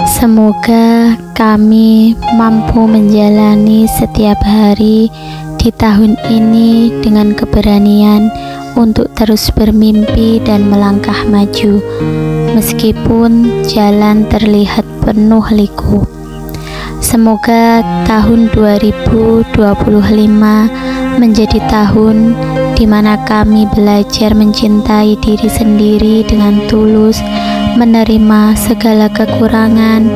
Semoga kami mampu menjalani setiap hari di tahun ini dengan keberanian untuk terus bermimpi dan melangkah maju, meskipun jalan terlihat penuh liku. Semoga tahun 2025 menjadi tahun di mana kami belajar mencintai diri sendiri dengan tulus, menerima segala kekurangan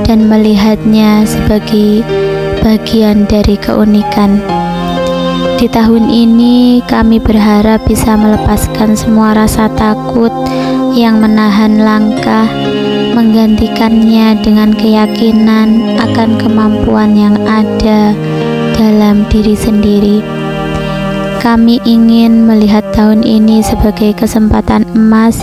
dan melihatnya sebagai bagian dari keunikan. Di tahun ini kami berharap bisa melepaskan semua rasa takut yang menahan langkah, menggantikannya dengan keyakinan akan kemampuan yang ada dalam diri sendiri. Kami ingin melihat tahun ini sebagai kesempatan emas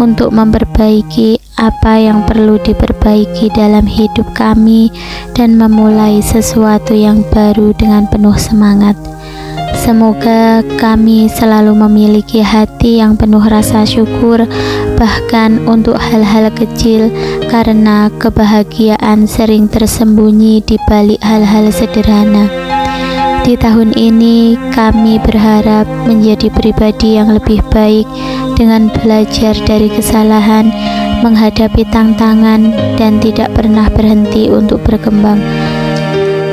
untuk memperbaiki apa yang perlu diperbaiki dalam hidup kami dan memulai sesuatu yang baru dengan penuh semangat. Semoga kami selalu memiliki hati yang penuh rasa syukur, bahkan untuk hal-hal kecil, karena kebahagiaan sering tersembunyi di balik hal-hal sederhana. Di tahun ini kami berharap menjadi pribadi yang lebih baik dengan belajar dari kesalahan, menghadapi tantangan, dan tidak pernah berhenti untuk berkembang.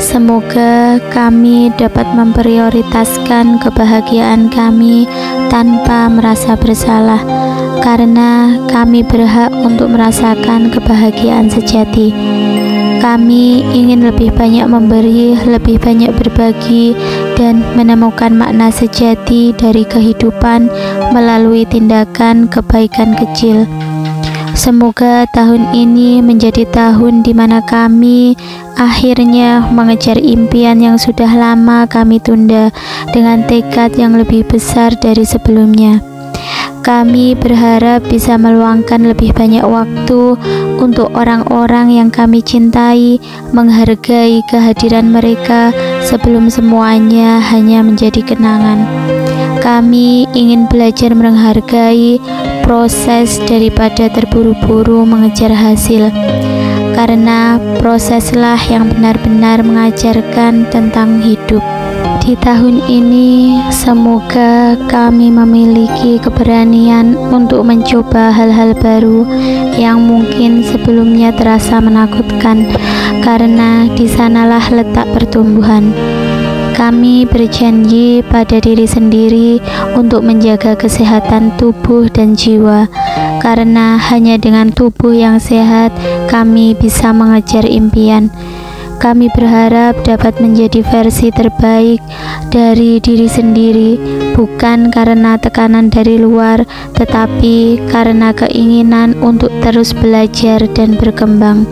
Semoga kami dapat memprioritaskan kebahagiaan kami tanpa merasa bersalah, karena kami berhak untuk merasakan kebahagiaan sejati. Kami ingin lebih banyak memberi, lebih banyak berbagi, dan menemukan makna sejati dari kehidupan melalui tindakan kebaikan kecil. Semoga tahun ini menjadi tahun di mana kami akhirnya mengejar impian yang sudah lama kami tunda dengan tekad yang lebih besar dari sebelumnya. Kami berharap bisa meluangkan lebih banyak waktu untuk orang-orang yang kami cintai, menghargai kehadiran mereka sebelum semuanya hanya menjadi kenangan. Kami ingin belajar menghargai proses daripada terburu-buru mengejar hasil, karena proseslah yang benar-benar mengajarkan tentang hidup. Di tahun ini, semoga kami memiliki keberanian untuk mencoba hal-hal baru yang mungkin sebelumnya terasa menakutkan, karena di sanalah letak pertumbuhan. Kami berjanji pada diri sendiri untuk menjaga kesehatan tubuh dan jiwa, karena hanya dengan tubuh yang sehat kami bisa mengejar impian. Kami berharap dapat menjadi versi terbaik dari diri sendiri, bukan karena tekanan dari luar, tetapi karena keinginan untuk terus belajar dan berkembang.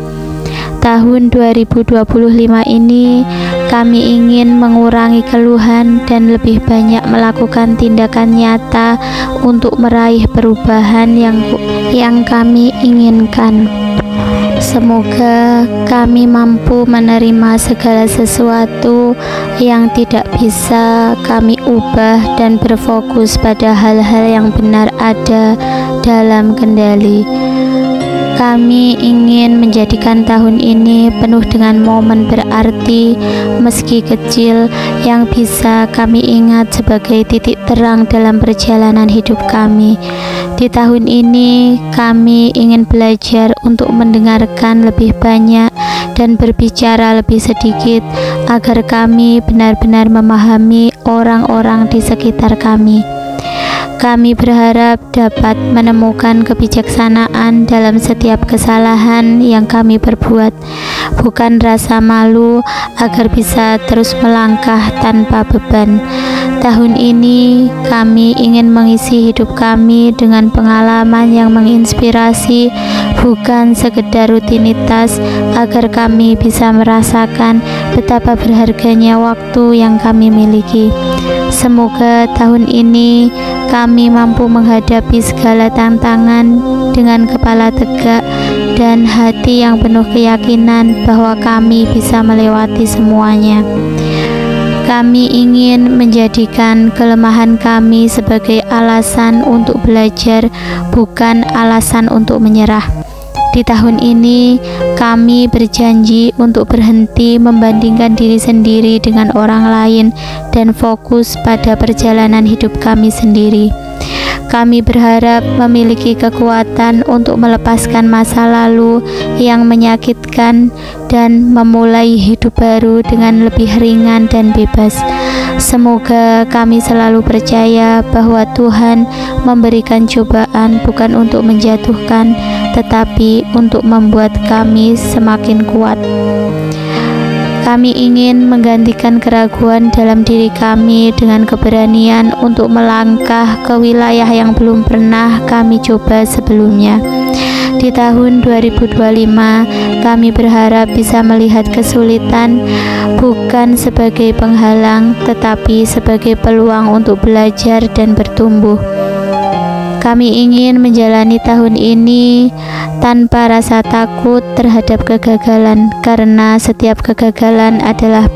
Tahun 2025 ini kami ingin mengurangi keluhan dan lebih banyak melakukan tindakan nyata untuk meraih perubahan yang kami inginkan. Semoga kami mampu menerima segala sesuatu yang tidak bisa kami ubah dan berfokus pada hal-hal yang benar ada dalam kendali. Kami ingin menjadikan tahun ini penuh dengan momen berarti, meski kecil, yang bisa kami ingat sebagai titik terang dalam perjalanan hidup kami. Di tahun ini, kami ingin belajar untuk mendengarkan lebih banyak dan berbicara lebih sedikit, agar kami benar-benar memahami orang-orang di sekitar kami. Kami berharap dapat menemukan kebijaksanaan dalam setiap kesalahan yang kami perbuat, bukan rasa malu, agar bisa terus melangkah tanpa beban. Tahun ini kami ingin mengisi hidup kami dengan pengalaman yang menginspirasi, bukan sekedar rutinitas, agar kami bisa merasakan betapa berharganya waktu yang kami miliki. Semoga tahun ini kami mampu menghadapi segala tantangan dengan kepala tegak dan hati yang penuh keyakinan bahwa kami bisa melewati semuanya. Kami ingin menjadikan kelemahan kami sebagai alasan untuk belajar, bukan alasan untuk menyerah. Di tahun ini, kami berjanji untuk berhenti membandingkan diri sendiri dengan orang lain dan fokus pada perjalanan hidup kami sendiri. Kami berharap memiliki kekuatan untuk melepaskan masa lalu yang menyakitkan dan memulai hidup baru dengan lebih ringan dan bebas. Semoga kami selalu percaya bahwa Tuhan memberikan cobaan bukan untuk menjatuhkan, tetapi untuk membuat kami semakin kuat. Kami ingin menggantikan keraguan dalam diri kami dengan keberanian untuk melangkah ke wilayah yang belum pernah kami coba sebelumnya. Di tahun 2025, kami berharap bisa melihat kesulitan bukan sebagai penghalang, tetapi sebagai peluang untuk belajar dan bertumbuh. Kami ingin menjalani tahun ini tanpa rasa takut terhadap kegagalan, karena setiap kegagalan adalah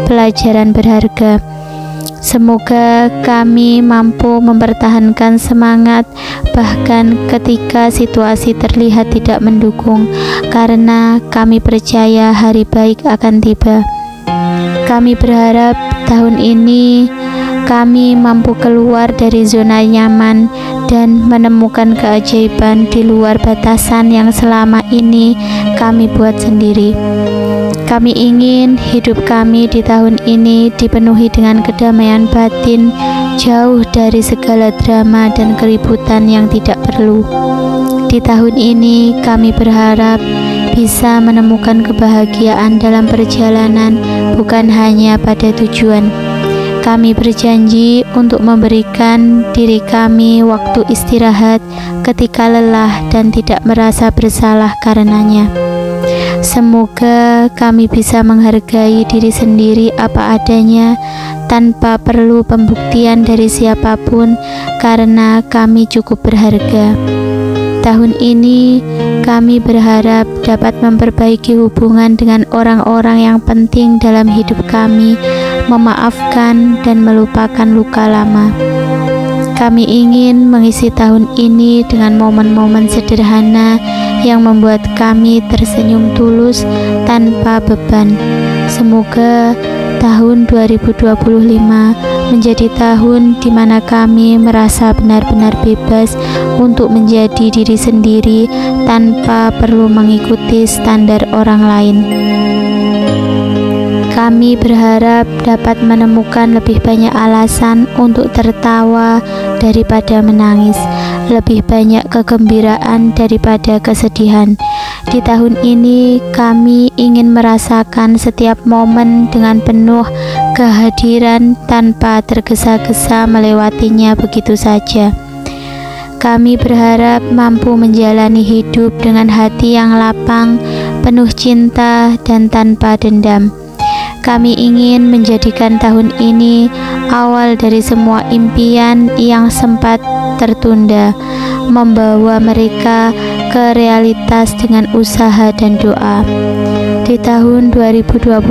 pelajaran berharga. Semoga kami mampu mempertahankan semangat bahkan ketika situasi terlihat tidak mendukung, karena kami percaya hari baik akan tiba. Kami berharap tahun ini kami mampu keluar dari zona nyaman dan menemukan keajaiban di luar batasan yang selama ini kami buat sendiri. Kami ingin hidup kami di tahun ini dipenuhi dengan kedamaian batin, jauh dari segala drama dan keributan yang tidak perlu. Di tahun ini kami berharap bisa menemukan kebahagiaan dalam perjalanan, bukan hanya pada tujuan. Kami berjanji untuk memberikan diri kami waktu istirahat ketika lelah dan tidak merasa bersalah karenanya. Semoga kami bisa menghargai diri sendiri apa adanya tanpa perlu pembuktian dari siapapun, karena kami cukup berharga. Tahun ini kami berharap dapat memperbaiki hubungan dengan orang-orang yang penting dalam hidup kami, memaafkan dan melupakan luka lama. Kami ingin mengisi tahun ini dengan momen-momen sederhana yang membuat kami tersenyum tulus tanpa beban. Semoga tahun 2025 menjadi tahun di mana kami merasa benar-benar bebas untuk menjadi diri sendiri tanpa perlu mengikuti standar orang lain. Kami berharap dapat menemukan lebih banyak alasan untuk tertawa daripada menangis, lebih banyak kegembiraan daripada kesedihan. Di tahun ini kami ingin merasakan setiap momen dengan penuh kehadiran tanpa tergesa-gesa melewatinya begitu saja. Kami berharap mampu menjalani hidup dengan hati yang lapang, penuh cinta dan tanpa dendam. Kami ingin menjadikan tahun ini awal dari semua impian yang sempat tertunda, membawa mereka ke realitas dengan usaha dan doa. Di tahun 2025,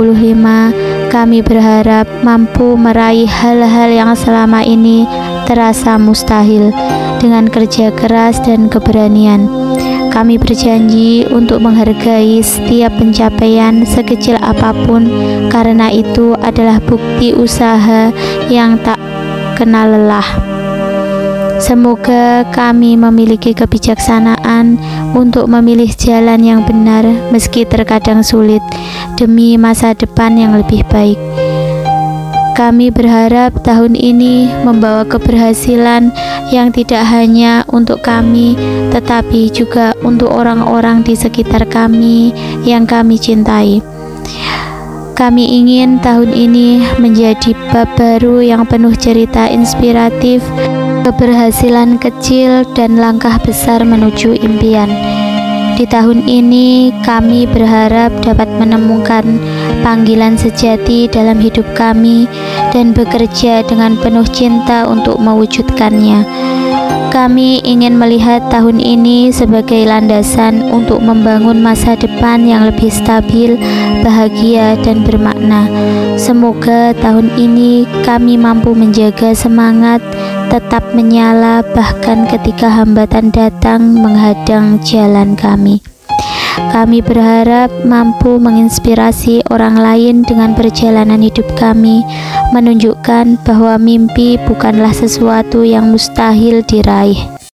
kami berharap mampu meraih hal-hal yang selama ini terasa mustahil dengan kerja keras dan keberanian. Kami berjanji untuk menghargai setiap pencapaian sekecil apapun, karena itu adalah bukti usaha yang tak kenal lelah. Semoga kami memiliki kebijaksanaan untuk memilih jalan yang benar meski terkadang sulit, demi masa depan yang lebih baik. Kami berharap tahun ini membawa keberhasilan yang tidak hanya untuk kami, tetapi juga untuk orang-orang di sekitar kami yang kami cintai. Kami ingin tahun ini menjadi bab baru yang penuh cerita inspiratif, keberhasilan kecil, dan langkah besar menuju impian. Di tahun ini, kami berharap dapat menemukan panggilan sejati dalam hidup kami dan bekerja dengan penuh cinta untuk mewujudkannya. Kami ingin melihat tahun ini sebagai landasan untuk membangun masa depan yang lebih stabil, bahagia, dan bermakna. Semoga tahun ini kami mampu menjaga semangat, tetap menyala bahkan ketika hambatan datang menghadang jalan kami. Kami berharap mampu menginspirasi orang lain dengan perjalanan hidup kami, menunjukkan bahwa mimpi bukanlah sesuatu yang mustahil diraih.